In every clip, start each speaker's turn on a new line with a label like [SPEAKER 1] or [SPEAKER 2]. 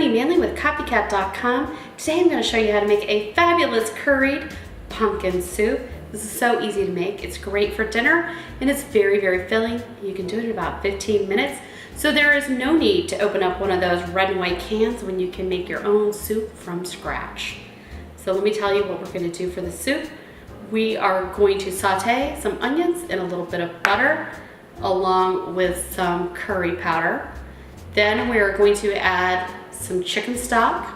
[SPEAKER 1] Stephanie Manley with copycat.com. Today I'm going to show you how to make a fabulous curried pumpkin soup. This is so easy to make. It's great for dinner and it's very, very filling. You can do it in about 15 minutes. So there is no need to open up one of those red and white cans when you can make your own soup from scratch. So let me tell you what we're going to do for the soup. We are going to saute some onions in a little bit of butter along with some curry powder. Then we're going to add some chicken stock.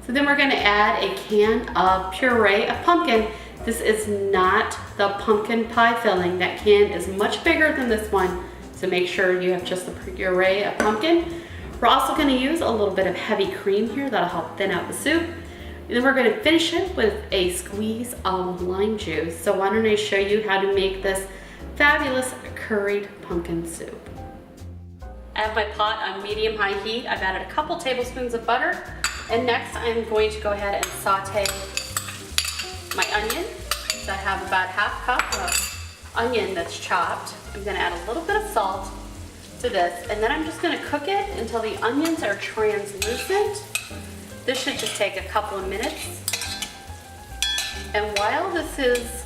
[SPEAKER 1] So then we're going to add a can of puree of pumpkin. This is not the pumpkin pie filling. That can is much bigger than this one. So make sure you have just the puree of pumpkin. We're also going to use a little bit of heavy cream here that'll help thin out the soup. And then we're going to finish it with a squeeze of lime juice. So why don't I show you how to make this fabulous curried pumpkin soup. I have my pot on medium-high heat. I've added a couple tablespoons of butter. And next I'm going to go ahead and saute my onion. So I have about half cup of onion that's chopped. I'm going to add a little bit of salt to this. And then I'm just going to cook it until the onions are translucent. This should just take a couple of minutes. And while this is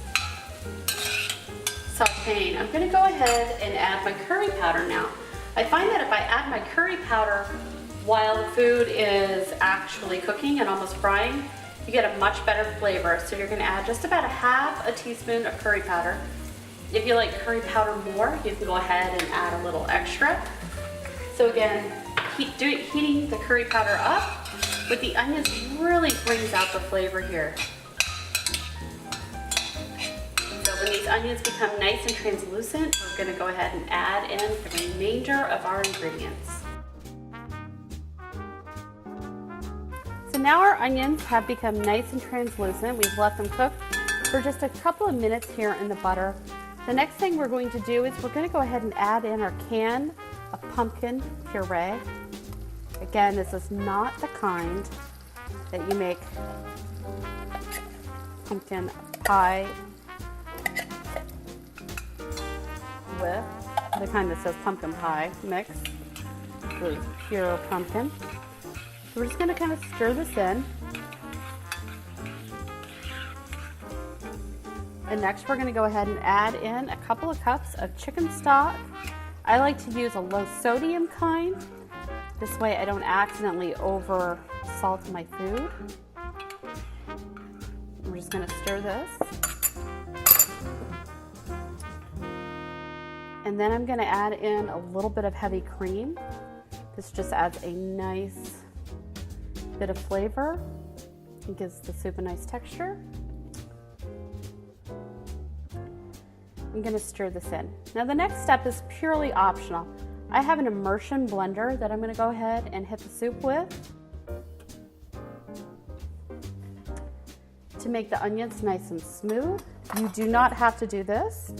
[SPEAKER 1] sauteing, I'm going to go ahead and add my curry powder now. I find that if I add my curry powder while the food is actually cooking and almost frying, you get a much better flavor. So you're going to add just about a half a teaspoon of curry powder. If you like curry powder more, you can go ahead and add a little extra. So again, heating the curry powder up with the onions really brings out the flavor here. When these onions become nice and translucent, we're going to go ahead and add in the remainder of our ingredients. So now our onions have become nice and translucent. We've let them cook for just a couple of minutes here in the butter. The next thing we're going to do is we're going to go ahead and add in our can of pumpkin puree. Again, this is not the kind that you make pumpkin pie with, the kind that says pumpkin pie mix, the pure pumpkin. So we're just going to kind of stir this in. And next we're going to go ahead and add in a couple of cups of chicken stock. I like to use a low sodium kind. This way I don't accidentally over salt my food. We're just going to stir this. And then I'm going to add in a little bit of heavy cream. This just adds a nice bit of flavor. It gives the soup a nice texture. I'm going to stir this in. Now the next step is purely optional. I have an immersion blender that I'm going to go ahead and hit the soup with to make the onions nice and smooth. You do not have to do this.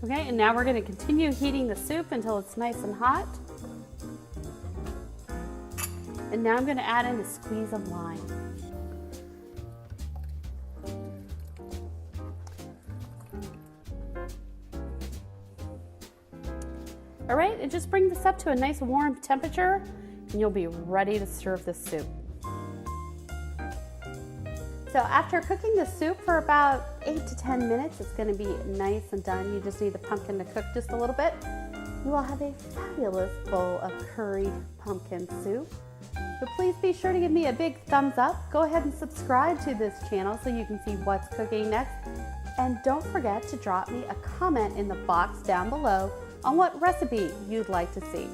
[SPEAKER 1] Okay, and now we're going to continue heating the soup until it's nice and hot. And now I'm going to add in a squeeze of lime. All right, and just bring this up to a nice warm temperature and you'll be ready to serve this soup. So after cooking the soup for about 8 to 10 minutes, it's going to be nice and done. You just need the pumpkin to cook just a little bit. You will have a fabulous bowl of curried pumpkin soup. So please be sure to give me a big thumbs up. Go ahead and subscribe to this channel so you can see what's cooking next. And don't forget to drop me a comment in the box down below on what recipe you'd like to see.